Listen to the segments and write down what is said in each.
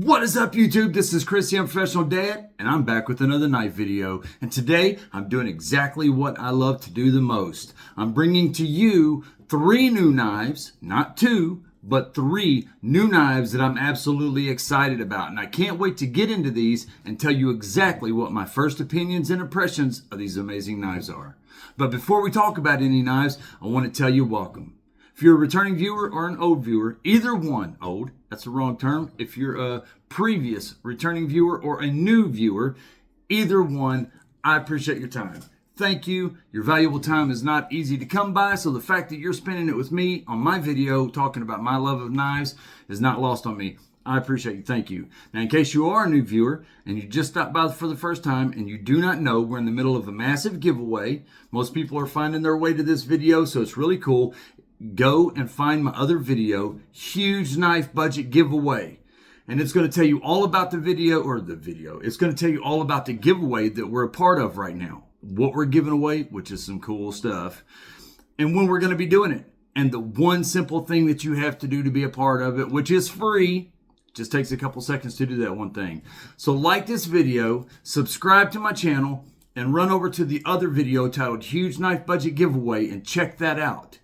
What is up, YouTube? This is Chris, the Unprofessional Dad, and I'm back with another knife video. And today, I'm doing exactly what I love to do the most. I'm bringing to you 3 new knives, not 2, but 3 new knives that I'm absolutely excited about. And I can't wait to get into these and tell you exactly what my first opinions and impressions of these amazing knives are. But before we talk about any knives, I want to tell you welcome. If you're a returning viewer or an old viewer, either one, old, that's the wrong term. If you're a previous returning viewer or a new viewer, either one, I appreciate your time. Thank you. Your valuable time is not easy to come by, so the fact that you're spending it with me on my video talking about my love of knives is not lost on me. I appreciate you. Thank you. Now, in case you are a new viewer and you just stopped by for the first time and you do not know, we're in the middle of a massive giveaway. Most people are finding their way to this video, so it's really cool. Go and find my other video, Huge Knife Budget Giveaway. And it's going to tell you all about the video. It's going to tell you all about the giveaway that we're a part of right now. What we're giving away, which is some cool stuff. And when we're going to be doing it. And the one simple thing that you have to do to be a part of it, which is free. Just takes a couple seconds to do that one thing. So like this video, subscribe to my channel, and run over to the other video titled Huge Knife Budget Giveaway and check that out.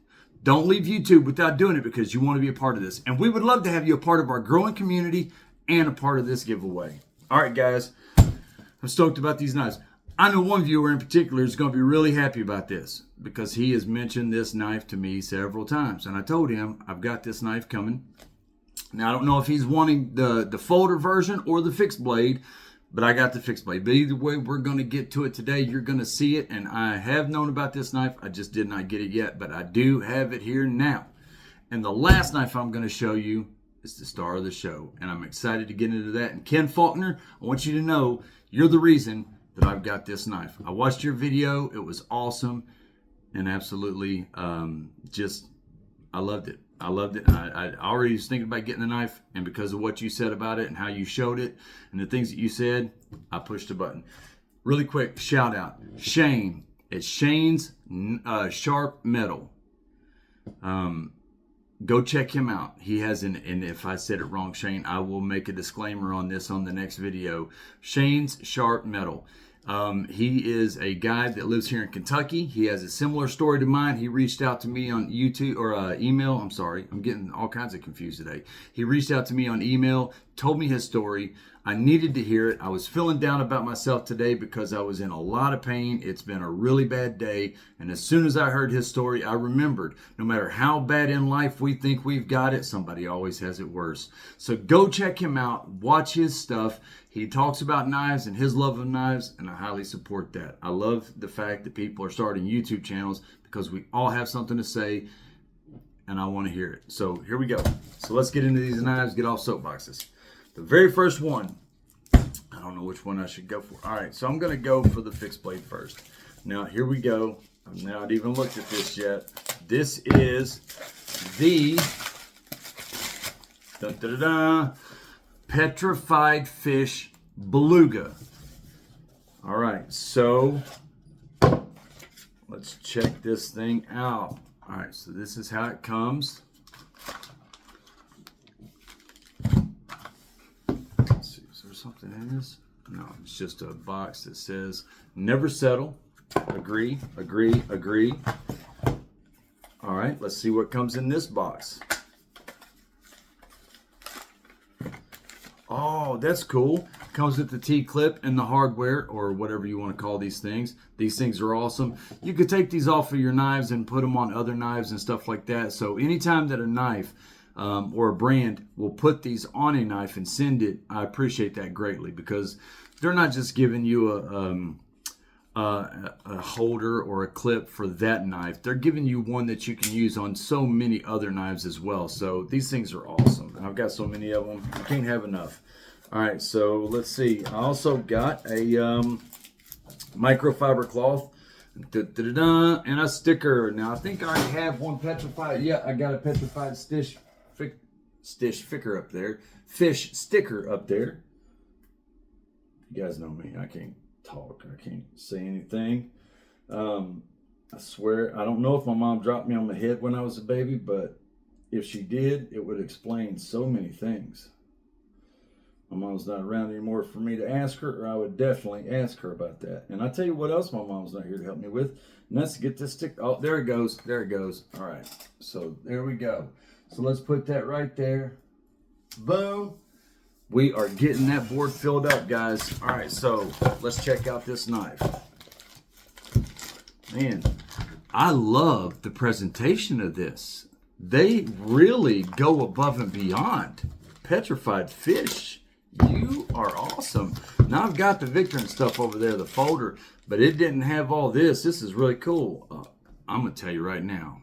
Don't leave YouTube without doing it because you want to be a part of this. And we would love to have you a part of our growing community and a part of this giveaway. All right, guys. I'm stoked about these knives. I know one viewer in particular is going to be really happy about this because he has mentioned this knife to me several times. And I told him I've got this knife coming. Now, I don't know if he's wanting the folder version or the fixed blade, but I got the fixed blade. But either way, we're going to get to it today. You're going to see it. And I have known about this knife. I just did not get it yet. But I do have it here now. And the last knife I'm going to show you is the star of the show. And I'm excited to get into that. And Ken Faulkner, I want you to know you're the reason that I've got this knife. I watched your video. It was awesome. And absolutely I loved it. I loved it. I already was thinking about getting the knife, and because of what you said about it and how you showed it and the things that you said, I pushed the button. Really quick shout out. Shane. It's Shane's Sharp Metal. Go check him out. He has and if I said it wrong, Shane, I will make a disclaimer on this on the next video. Shane's Sharp Metal. He is a guy that lives here in Kentucky. He has a similar story to mine. He reached out to me on YouTube or email. I'm sorry. I'm getting all kinds of confused today. He reached out to me on email, told me his story. I needed to hear it. I was feeling down about myself today because I was in a lot of pain. It's been a really bad day. And as soon as I heard his story, I remembered no matter how bad in life we think we've got it, somebody always has it worse. So go check him out. Watch his stuff. He talks about knives and his love of knives, and I highly support that. I love the fact that people are starting YouTube channels because we all have something to say, and I want to hear it. So here we go. So let's get into these knives, get off soapboxes. The very first one, I don't know which one I should go for. All right, so I'm going to go for the fixed blade first. Now, here we go. I've not even looked at this yet. This is the Petrified Fish Beluga. All right, so let's check this thing out. All right, so this is how it comes. Let's see, is there something in this? No, it's just a box that says, never settle. Agree, agree, agree. All right, let's see what comes in this box. Oh, that's cool. Comes with the T-clip and the hardware, or whatever you want to call these things. These things are awesome. You could take these off of your knives and put them on other knives and stuff like that. So anytime that a knife or a brand will put these on a knife and send it, I appreciate that greatly because they're not just giving you a holder or a clip for that knife. They're giving you one that you can use on so many other knives as well. So these things are awesome. And I've got so many of them. I can't have enough. All right, so let's see. I also got a microfiber cloth and a sticker. Now, I think I already have one petrified. Yeah, I got a petrified fish sticker up there. Fish sticker up there. You guys know me. I can't talk. I can't say anything. I swear, I don't know if my mom dropped me on the head when I was a baby, but if she did, it would explain so many things. My mom's not around anymore for me to ask her, or I would definitely ask her about that. And I tell you what else my mom's not here to help me with, and that's to get this stick. Oh, there it goes. There it goes. All right. So there we go. So let's put that right there. Boom. We are getting that board filled up, guys. All right, so let's check out this knife. Man, I love the presentation of this. They really go above and beyond. Petrified Fish, you are awesome. Now I've got the Victor and stuff over there, the folder, but it didn't have all this. This is really cool. I'm going to tell you right now.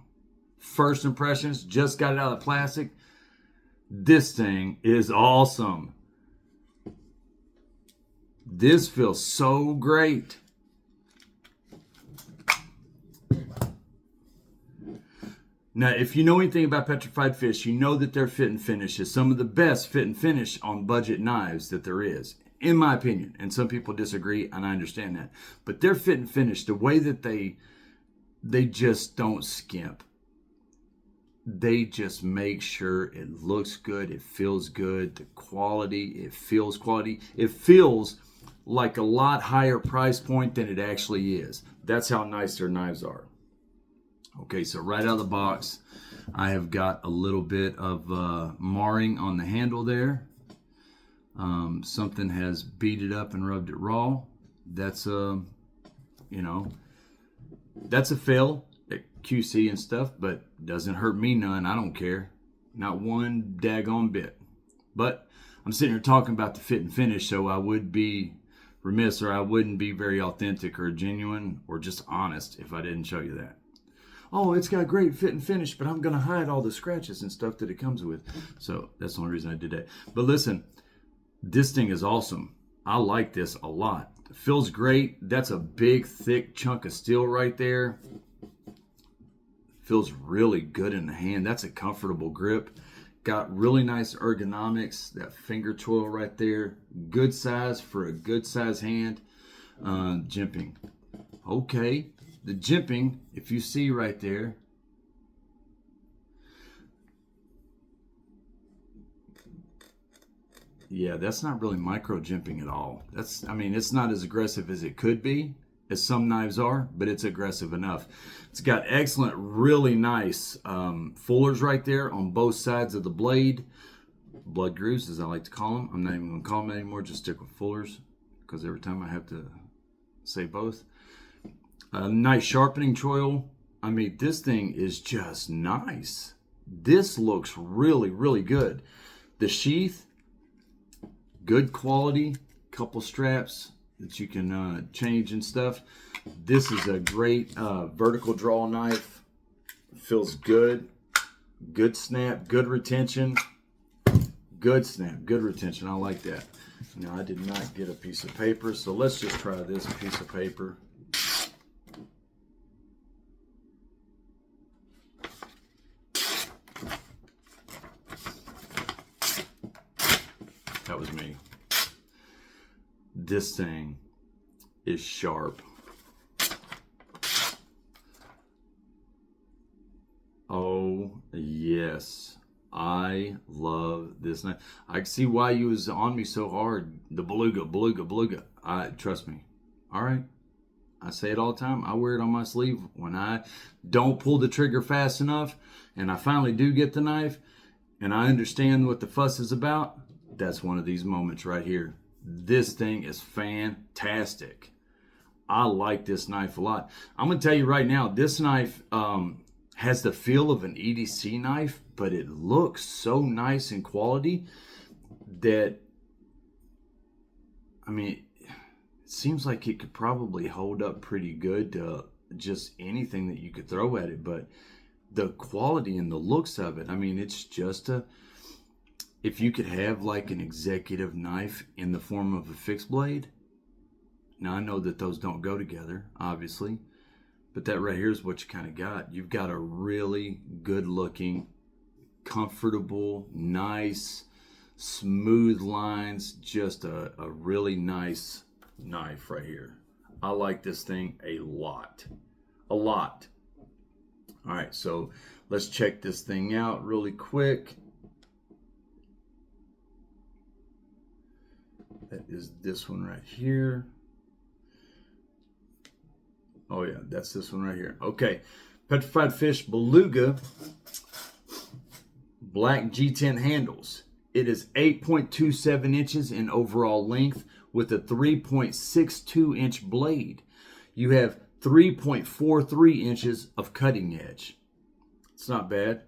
First impressions, just got it out of the plastic. This thing is awesome. This feels so great. Now, if you know anything about Petrified Fish, you know that their fit and finish is some of the best fit and finish on budget knives that there is, in my opinion. And some people disagree, and I understand that. But their fit and finish, the way that they just don't skimp. They just make sure it looks good, it feels good, the quality, it feels quality. It feels like a lot higher price point than it actually is. That's how nice their knives are. Okay, so right out of the box, I have got a little bit of marring on the handle there. Something has beat it up and rubbed it raw. That's that's a fail at QC and stuff, but doesn't hurt me none. I don't care, not one daggone bit. But I'm sitting here talking about the fit and finish, so I would be remiss, or I wouldn't be very authentic or genuine or just honest if I didn't show you that. Oh, it's got great fit and finish, but I'm going to hide all the scratches and stuff that it comes with. So that's the only reason I did that. But listen, this thing is awesome. I like this a lot. It feels great. That's a big, thick chunk of steel right there. Feels really good in the hand. That's a comfortable grip. Got really nice ergonomics. That finger twirl right there. Good size for a good size hand. Jimping. Okay. The jimping, if you see right there, yeah, that's not really micro jimping at all. It's not as aggressive as it could be, as some knives are, but it's aggressive enough. It's got excellent, really nice fullers right there on both sides of the blade. Blood grooves, as I like to call them. I'm not even going to call them anymore, just stick with fullers, because every time I have to say both. A nice sharpening choil. I mean, this thing is just nice. This looks really, really good. The sheath, good quality. Couple straps that you can change and stuff. This is a great vertical draw knife. Feels good. Good snap, good retention. Good snap, good retention. I like that. Now, I did not get a piece of paper, so let's just try this piece of paper. That was me. This thing is sharp. Oh, yes. I love this knife. I can see why you was on me so hard. The beluga. Trust me. All right. I say it all the time. I wear it on my sleeve when I don't pull the trigger fast enough and I finally do get the knife and I understand what the fuss is about. That's one of these moments right here. This thing is fantastic. I like this knife a lot. I'm going to tell you right now, this knife has the feel of an EDC knife, but it looks so nice in quality that, it seems like it could probably hold up pretty good to just anything that you could throw at it. But the quality and the looks of it, it's just if you could have like an executive knife in the form of a fixed blade. Now, I know that those don't go together, obviously, but that right here is what you kind of got. You've got a really good looking, comfortable, nice, smooth lines, just a really nice knife right here. I like this thing a lot. All right, so let's check this thing out really quick. is this one right here. Oh yeah, that's this one right here. Okay, Petrified Fish Beluga Black G10 handles. It is 8.27 inches in overall length with a 3.62 inch blade. You have 3.43 inches of cutting edge. It's not bad,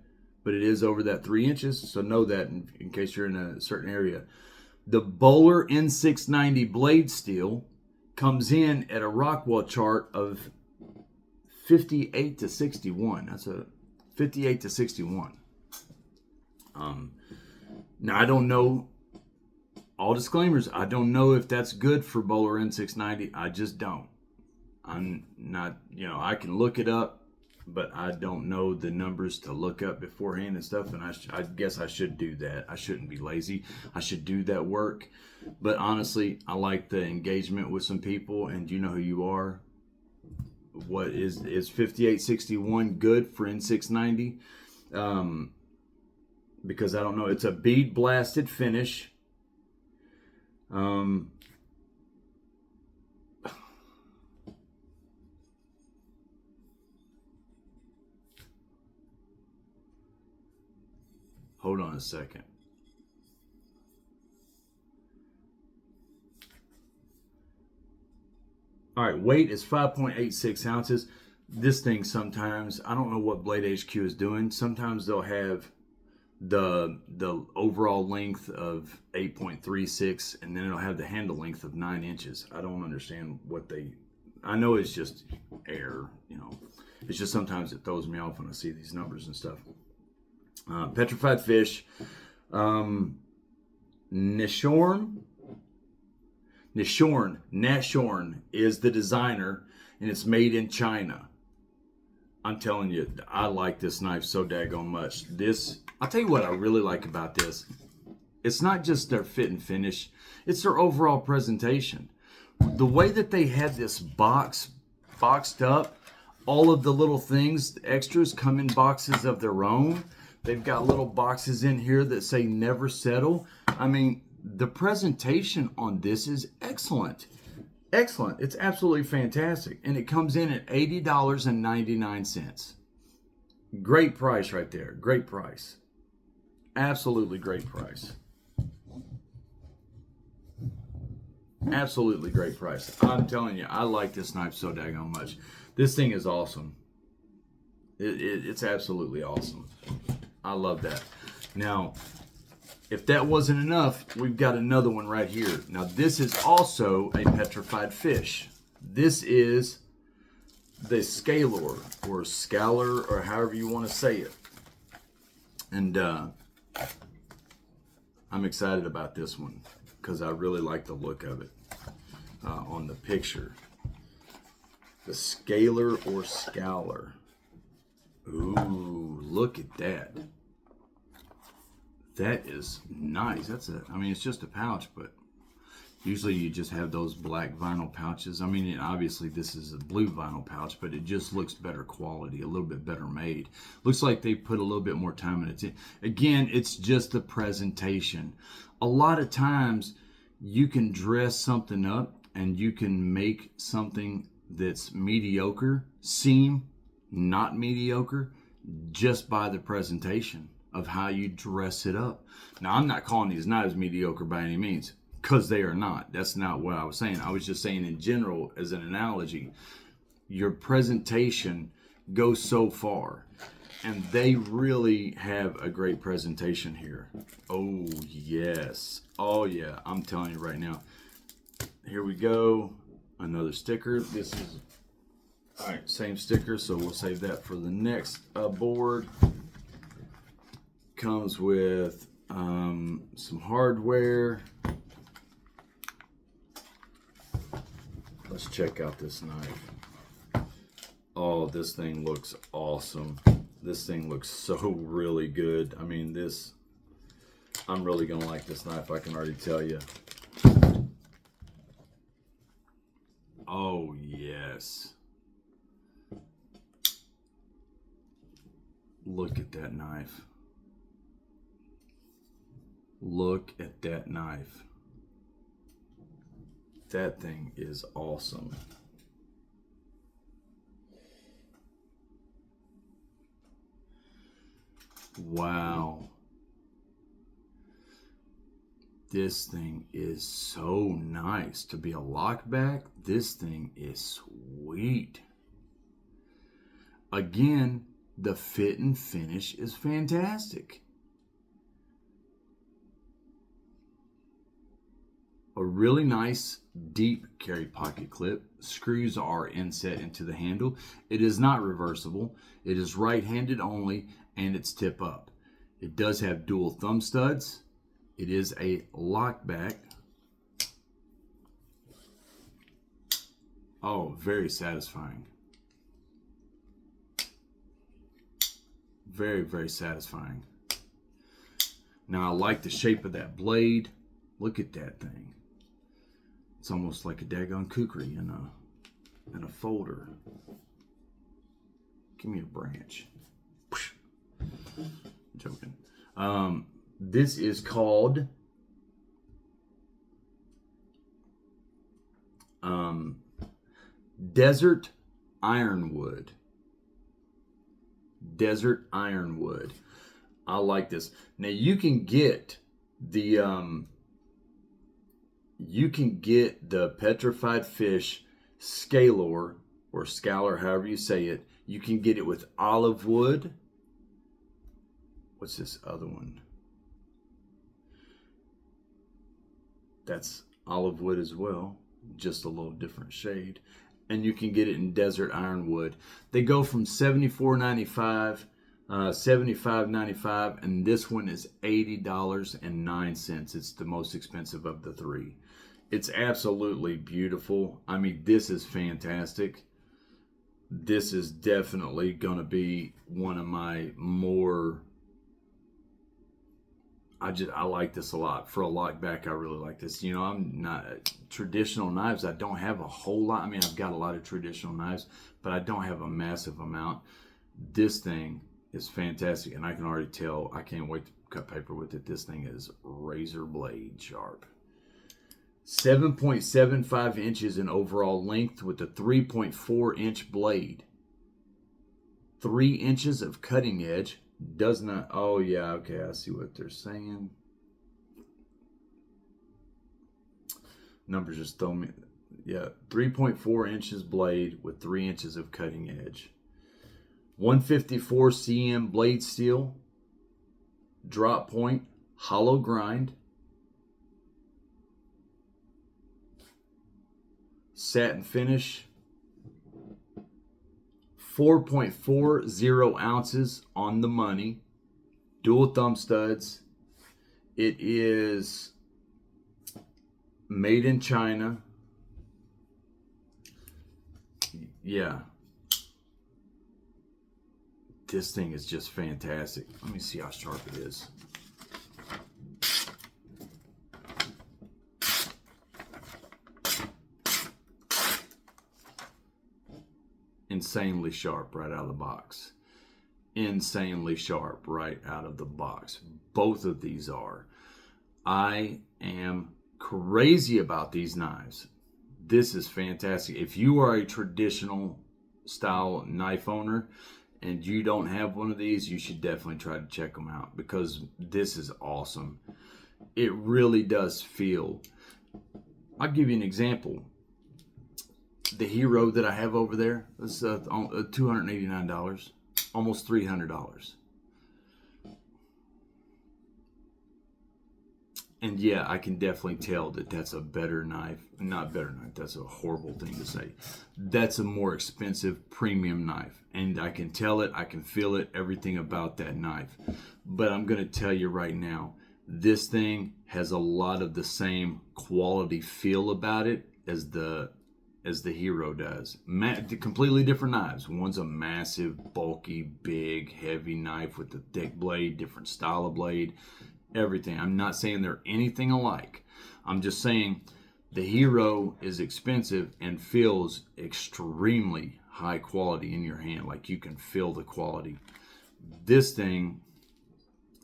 but it is over that 3 inches, so know that in case you're in a certain area. The Bowler N690 blade steel comes in at a Rockwell chart of 58 to 61. That's a 58 to 61. Now, I don't know, all disclaimers, I don't know if that's good for Bowler N690. I just don't. I'm not, I can look it up, but I don't know the numbers to look up beforehand and stuff, and I guess I should do that. I shouldn't be lazy. I should do that work. But honestly, I like the engagement with some people, and you know who you are. What is 5861 good for N690? Because I don't know. It's a bead blasted finish. Hold on a second. All right, weight is 5.86 ounces. This thing sometimes, I don't know what Blade HQ is doing. Sometimes they'll have the overall length of 8.36, and then it'll have the handle length of 9 inches. I don't understand what I know it's just air, It's just sometimes it throws me off when I see these numbers and stuff. Petrified Fish, Nashorn is the designer, and it's made in China. I'm telling you, I like this knife so daggone much. I'll tell you what I really like about this. It's not just their fit and finish, it's their overall presentation. The way that they had this boxed up, all of the little things, the extras come in boxes of their own. They've got little boxes in here that say never settle. I mean, the presentation on this is excellent. Excellent. It's absolutely fantastic. And it comes in at $80.99. Great price right there. Great price. Absolutely great price. Absolutely great price. I'm telling you, I like this knife so daggone much. This thing is awesome. It's absolutely awesome. I love that. Now, if that wasn't enough, we've got another one right here. Now, this is also a petrified fish. This is the Scalor, or Scalar, or however you want to say it. And I'm excited about this one because I really like the look of it on the picture. The Scalar or Scalar. Ooh, look at that. That is nice. I mean, it's just a pouch, but usually you just have those black vinyl pouches. I mean, obviously this is a blue vinyl pouch, but it just looks better quality, a little bit better made. Looks like they put a little bit more time in it. Again, it's just the presentation. A lot of times you can dress something up and you can make something that's mediocre seem not mediocre just by the presentation of how you dress it up. Now, I'm not calling these knives mediocre by any means, because they are not. That's not what I was saying. I was just saying in general, as an analogy, your presentation goes so far, and they really have a great presentation here. Oh, yes. Oh, yeah. I'm telling you right now. Here we go. Another sticker. This is, all right, same sticker, so we'll save that for the next board. Comes with some hardware. Let's check out this knife. Oh, this thing looks awesome. This thing looks so really good. I mean, I'm really gonna like this knife, I can already tell you. Oh, yes. Look at that knife. Look at that knife. That thing is awesome. Wow. This thing is so nice. To be a lockback, this thing is sweet. Again, the fit and finish is fantastic. A really nice deep carry pocket clip. Screws are inset into the handle. It is not reversible. It is right-handed only, and it's tip up. It does have dual thumb studs. It is a lockback. Oh, very satisfying. Very, very satisfying. Now, I like the shape of that blade. Look at that thing. It's almost like a daggone kukri in a folder. Give me a branch. I'm joking. This is called Desert Ironwood. Desert Ironwood. I like this. Now you can get the petrified fish scalor or scalar, however you say it. You can get it with olive wood. What's this other one? That's olive wood as well, just a little different shade. And you can get it in desert ironwood. They go from $74.95, $75.95, and this one is $80.09. It's the most expensive of the three. It's absolutely beautiful. I mean, this is fantastic. This is definitely going to be one of my more... I like this a lot. For a lockback, I really like this. You know, I'm not... Traditional knives, I don't have a whole lot. I mean, I've got a lot of traditional knives, but I don't have a massive amount. This thing is fantastic, and I can already tell, I can't wait to cut paper with it. This thing is razor blade sharp. 7.75 inches in overall length with a 3.4 inch blade. 3 inches of cutting edge. Does not, oh yeah, okay, I see what they're saying. Numbers just throw me, yeah, 3.4 inches blade with 3 inches of cutting edge. 154 cm blade steel, drop point, hollow grind, satin finish, 4.40 ounces on the money, dual thumb studs. It is made in China. Yeah. This thing is just fantastic. Let me see how sharp it is. Insanely sharp right out of the box. Insanely sharp right out of the box. Both of these are. I am crazy about these knives. This is fantastic. If you are a traditional style knife owner and you don't have one of these, you should definitely try to check them out, because this is awesome. It really does feel. I'll give you an example. The Hero that I have over there is $289, almost $300. And yeah, I can definitely tell that that's a better knife. Not better knife, that's a horrible thing to say. That's a more expensive premium knife. And I can tell it, I can feel it, everything about that knife. But I'm going to tell you right now, this thing has a lot of the same quality feel about it as the Hero does. Completely different knives. One's a massive, bulky, big, heavy knife with a thick blade, different style of blade, everything. I'm not saying they're anything alike. I'm just saying the Hero is expensive and feels extremely high quality in your hand. Like, you can feel the quality. This thing,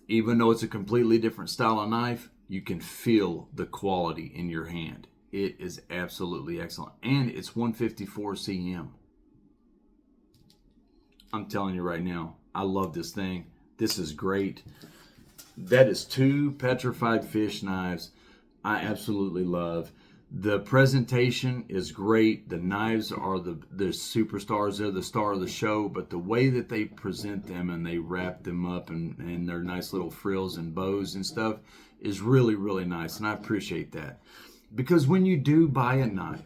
even though it's a completely different style of knife, you can feel the quality in your hand. It is absolutely excellent. And it's 154 cm. I'm telling you right now, I love this thing. This is great. That is 2 petrified fish knives I absolutely love. The presentation is great. The knives are the superstars. They're the star of the show. But the way that they present them and they wrap them up and their nice little frills and bows and stuff is really, really nice. And I appreciate that. Because when you do buy a knife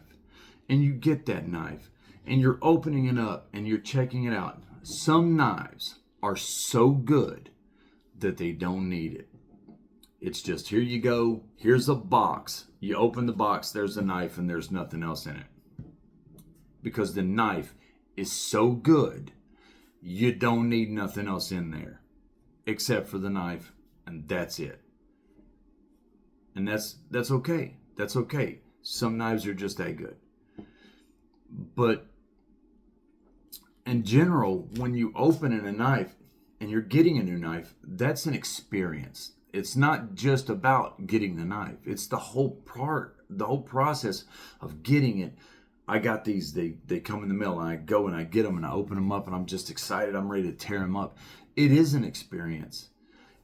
and you get that knife and you're opening it up and you're checking it out, some knives are so good that they don't need it. It's just, here you go, here's a box. You open the box, there's a knife, and there's nothing else in it. Because the knife is so good, you don't need nothing else in there. Except for the knife, and that's it. And that's okay. That's okay. Some knives are just that good. But in general, when you open in a knife and you're getting a new knife, that's an experience. It's not just about getting the knife. It's the whole process of getting it. I got these, they come in the mail, and I go and I get them and I open them up and I'm just excited. I'm ready to tear them up. It is an experience.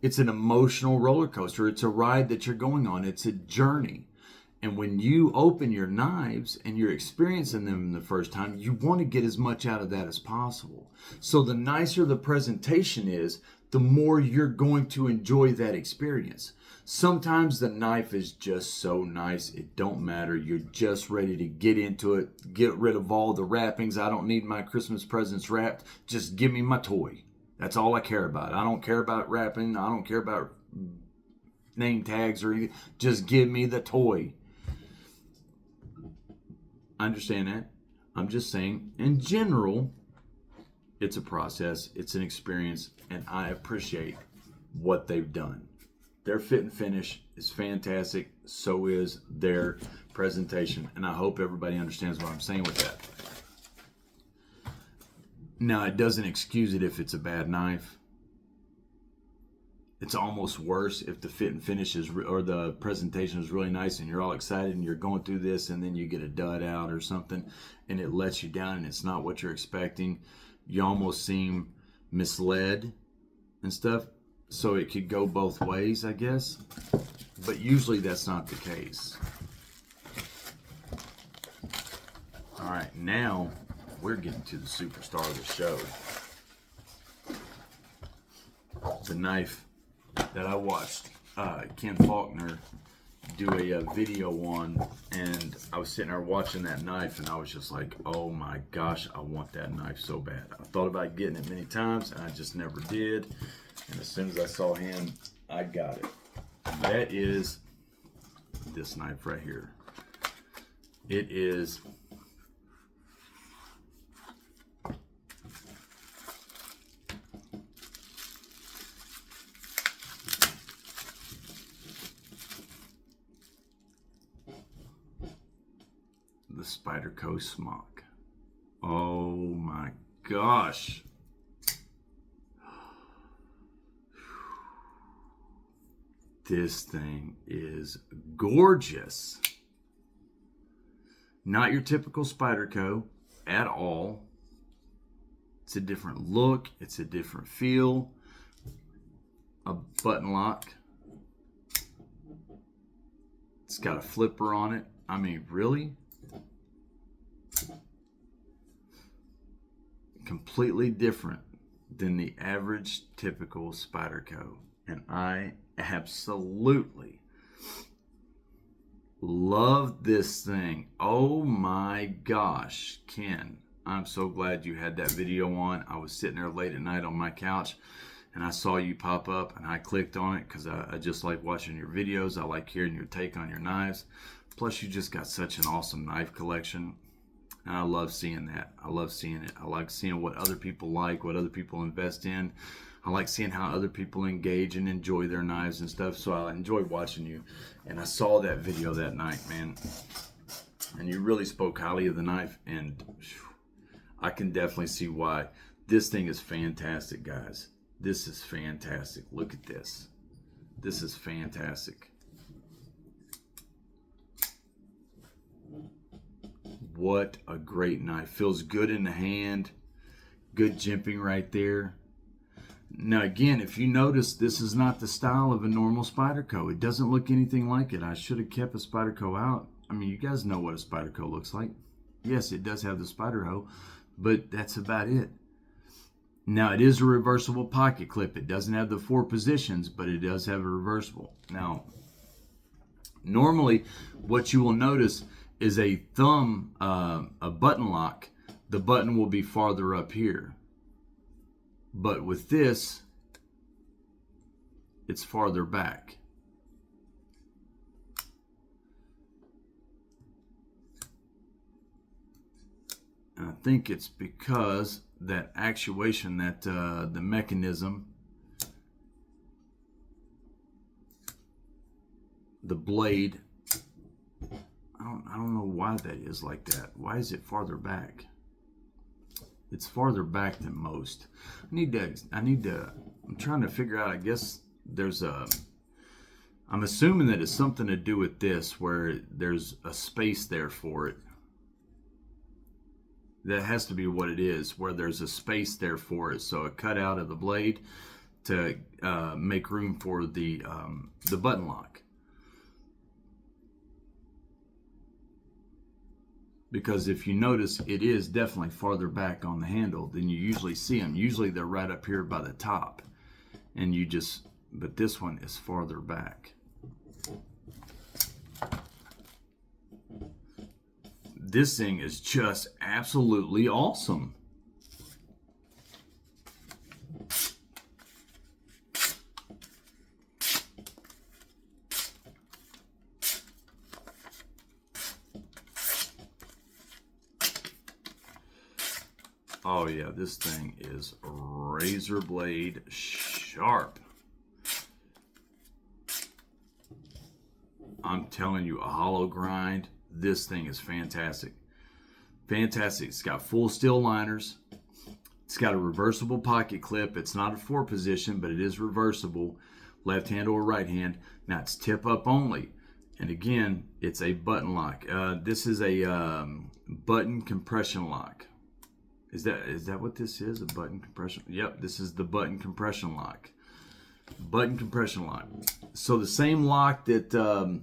It's an emotional roller coaster. It's a ride that you're going on. It's a journey. And when you open your knives and you're experiencing them the first time, you want to get as much out of that as possible. So the nicer the presentation is, the more you're going to enjoy that experience. Sometimes the knife is just so nice, it don't matter. You're just ready to get into it, get rid of all the wrappings. I don't need my Christmas presents wrapped. Just give me my toy. That's all I care about. I don't care about wrapping. I don't care about name tags or anything. Just give me the toy. I understand that. I'm just saying, in general, it's a process, it's an experience, and I appreciate what they've done. Their fit and finish is fantastic. So is their presentation. And I hope everybody understands what I'm saying with that. Now, it doesn't excuse it if it's a bad knife. It's almost worse if the fit and finish is, or the presentation is really nice and you're all excited and you're going through this and then you get a dud out or something and it lets you down and it's not what you're expecting. You almost seem misled and stuff. So it could go both ways, I guess. But usually that's not the case. All right, now we're getting to the superstar of the show. The knife that I watched Ken Faulkner do a video on, and I was sitting there watching that knife and I was just like, oh my gosh, I want that knife so bad. I thought about getting it many times and I just never did, and as soon as I saw him, I got it. That is this knife right here. It is the Spyderco Smock. Oh my gosh. This thing is gorgeous. Not your typical Spyderco at all. It's a different look. It's a different feel. A button lock. It's got a flipper on it. I mean, really? Completely different than the average typical Spyderco. And I absolutely love this thing. Oh my gosh, Ken, I'm so glad you had that video on. I was sitting there late at night on my couch and I saw you pop up and I clicked on it because I just like watching your videos. I like hearing your take on your knives. Plus you just got such an awesome knife collection. And I love seeing that. I love seeing it. I like seeing what other people like, what other people invest in. I like seeing how other people engage and enjoy their knives and stuff. So I enjoy watching you. And I saw that video that night, man. And you really spoke highly of the knife. And I can definitely see why. This thing is fantastic, guys. This is fantastic. Look at this. This is fantastic. what a great knife. Feels good in the hand. Good jimping right there. Now again, if you notice, this is not the style of a normal Spyderco. It doesn't look anything like it. I should have kept a Spyderco out. I mean, you guys know what a Spyderco looks like. Yes, it does have the spider hoe, but that's about it. Now, it is a reversible pocket clip. It doesn't have the 4 positions, but it does have a reversible. Now, normally, what you will notice is a thumb, a button lock. The button will be farther up here. But with this, it's farther back. And I think it's because that actuation, that the mechanism, the blade, I don't know why that is like that. Why is it farther back? It's farther back than most. I'm trying to figure out, I guess I'm assuming that it's something to do with this, where there's a space there for it. That has to be what it is, where there's a space there for it. So a cutout of the blade to make room for the button lock. Because if you notice, it is definitely farther back on the handle than you usually see them. Usually they're right up here by the top. And but this one is farther back. This thing is just absolutely awesome. Oh yeah, this thing is razor blade sharp. I'm telling you, a hollow grind, this thing is fantastic. Fantastic. It's got full steel liners. It's got a reversible pocket clip. It's not a 4 position, but it is reversible. Left hand or right hand. Now it's tip up only. And again, it's a button lock. This is a button compression lock. Is that what this is? A button compression? Yep, this is the button compression lock. Button compression lock. So the same lock that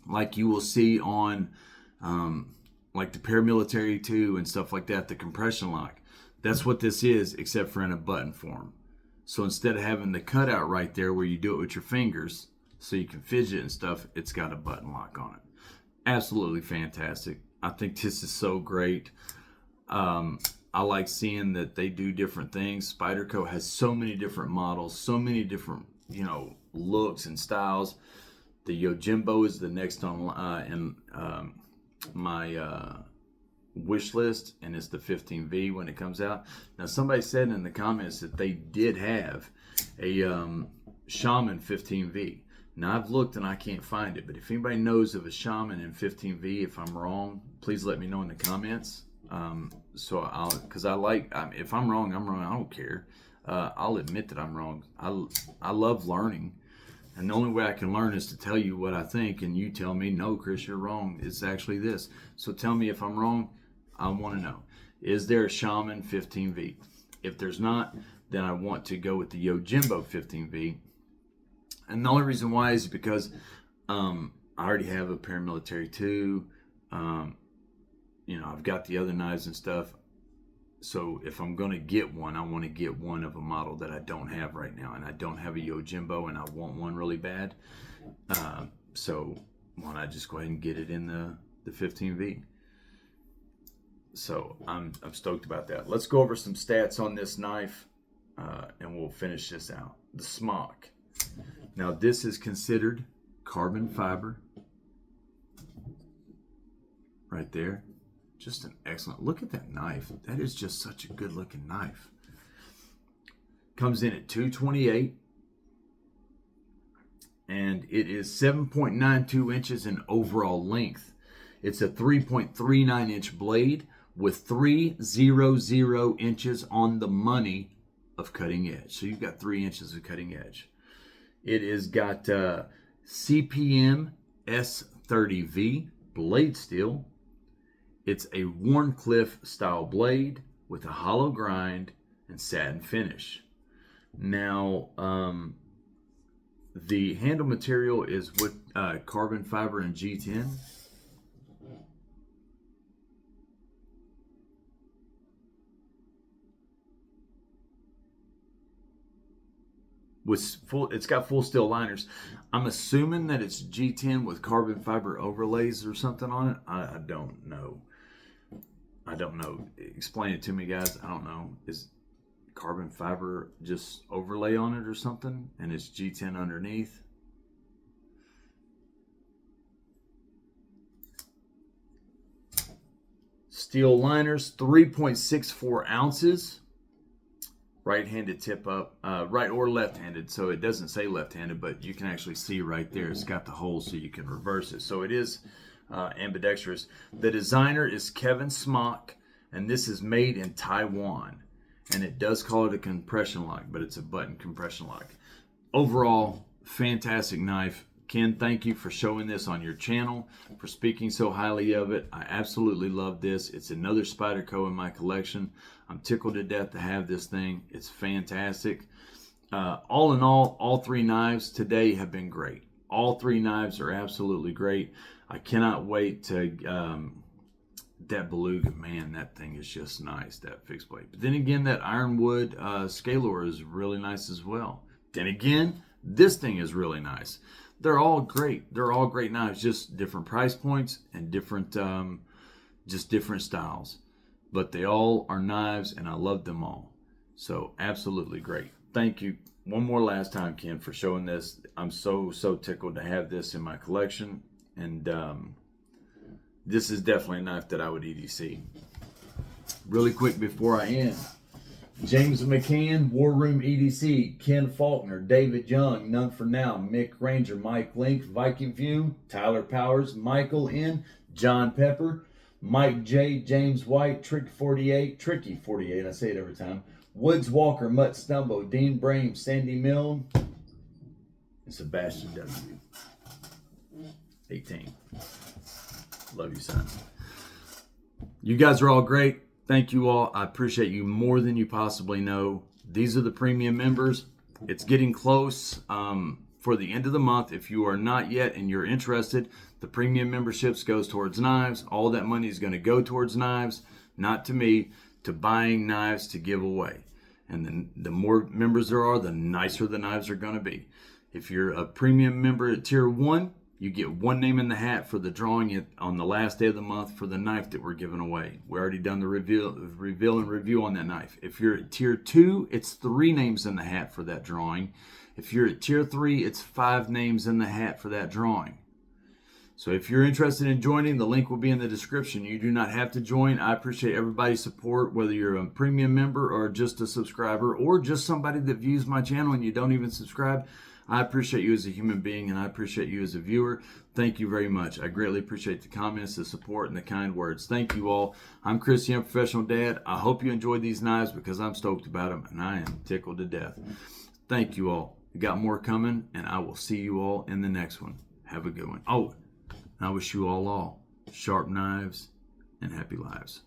like you will see on like the paramilitary 2 and stuff like that, the compression lock. That's what this is, except for in a button form. So instead of having the cutout right there where you do it with your fingers so you can fidget and stuff, it's got a button lock on it. Absolutely fantastic. I think this is so great. I like seeing that they do different things. Spyderco has so many different models, so many different, looks and styles. The Yojimbo is the next on my wish list, and it's the 15V when it comes out. Now, somebody said in the comments that they did have a Shaman 15V. Now, I've looked and I can't find it, but if anybody knows of a Shaman in 15V, if I'm wrong, please let me know in the comments. Because if I'm wrong, I'm wrong. I don't care. I'll admit that I'm wrong. I love learning. And the only way I can learn is to tell you what I think, and you tell me, no, Chris, you're wrong. It's actually this. So tell me if I'm wrong. I want to know. Is there a Shaman 15V? If there's not, then I want to go with the Yojimbo 15V. And the only reason why is because I already have a paramilitary 2. I've got the other knives and stuff. So if I'm going to get one, I want to get one of a model that I don't have right now. And I don't have a Yojimbo, and I want one really bad. So why don't I just go ahead and get it in the 15V? So I'm stoked about that. Let's go over some stats on this knife, and we'll finish this out. The smock. Now this is considered carbon fiber. Right there. Just an excellent, look at that knife. That is just such a good looking knife. Comes in at 228. And it is 7.92 inches in overall length. It's a 3.39 inch blade with 300 inches on the money of cutting edge. So you've got 3 inches of cutting edge. It has got CPM S30V blade steel. It's a Warncliffe style blade with a hollow grind and satin finish. Now, the handle material is with carbon fiber and G10. It's got full steel liners. I'm assuming that it's G10 with carbon fiber overlays or something on it. I don't know. I don't know. Explain it to me, guys. I don't know. Is carbon fiber just overlay on it or something, and it's G10 underneath? Steel liners, 3.64 ounces. Right-handed tip up, right or left-handed, so it doesn't say left-handed, but you can actually see right there it's got the hole so you can reverse it, so it is ambidextrous. The designer is Kevin Smock, and this is made in Taiwan, and it does call it a compression lock, but it's a button compression lock. Overall, fantastic knife. Ken, thank you for showing this on your channel, for speaking so highly of it. I absolutely love this. It's another Spyderco in my collection. I'm tickled to death to have this thing. It's fantastic. All in all three knives today have been great. All three knives are absolutely great. I cannot wait to, that Beluga, man, that thing is just nice, that fixed blade. But then again, that Ironwood Scalor is really nice as well. Then again, this thing is really nice. They're all great. They're all great knives, just different price points and different, just different styles. But they all are knives, and I love them all. So absolutely great. Thank you one more last time, Ken, for showing this. I'm so tickled to have this in my collection, and this is definitely a knife that I would EDC. Really quick before I end. James McCann, War Room EDC, Ken Faulkner, David Young, None for Now, Mick Ranger, Mike Link, Viking Fume, Tyler Powers, Michael N, John Pepper, Mike J, James White, Tricky 48, I say it every time, Woods Walker, Mutt Stumbo, Dean Brame, Sandy Milne, and Sebastian W. 18. Love you, son. You guys are all great. Thank you all. I appreciate you more than you possibly know. These are the premium members. It's getting close for the end of the month. If you are not yet and you're interested, the premium memberships goes towards knives. All that money is going to go towards knives, not to me, to buying knives to give away. And then the more members there are, the nicer the knives are going to be. If you're a premium member at tier 1, you get one name in the hat for the drawing on the last day of the month for the knife that we're giving away. We already done the reveal and review on that knife. If you're at tier 2, it's 3 names in the hat for that drawing. If you're at tier 3, it's 5 names in the hat for that drawing. So if you're interested in joining, the link will be in the description. You do not have to join. I appreciate everybody's support, whether you're a premium member or just a subscriber or just somebody that views my channel and you don't even subscribe. I appreciate you as a human being, and I appreciate you as a viewer. Thank you very much. I greatly appreciate the comments, the support, and the kind words. Thank you all. I'm Chris, Young Professional Dad. I hope you enjoyed these knives because I'm stoked about them, and I am tickled to death. Thank you all. We got more coming, and I will see you all in the next one. Have a good one. Oh, and I wish you all sharp knives and happy lives.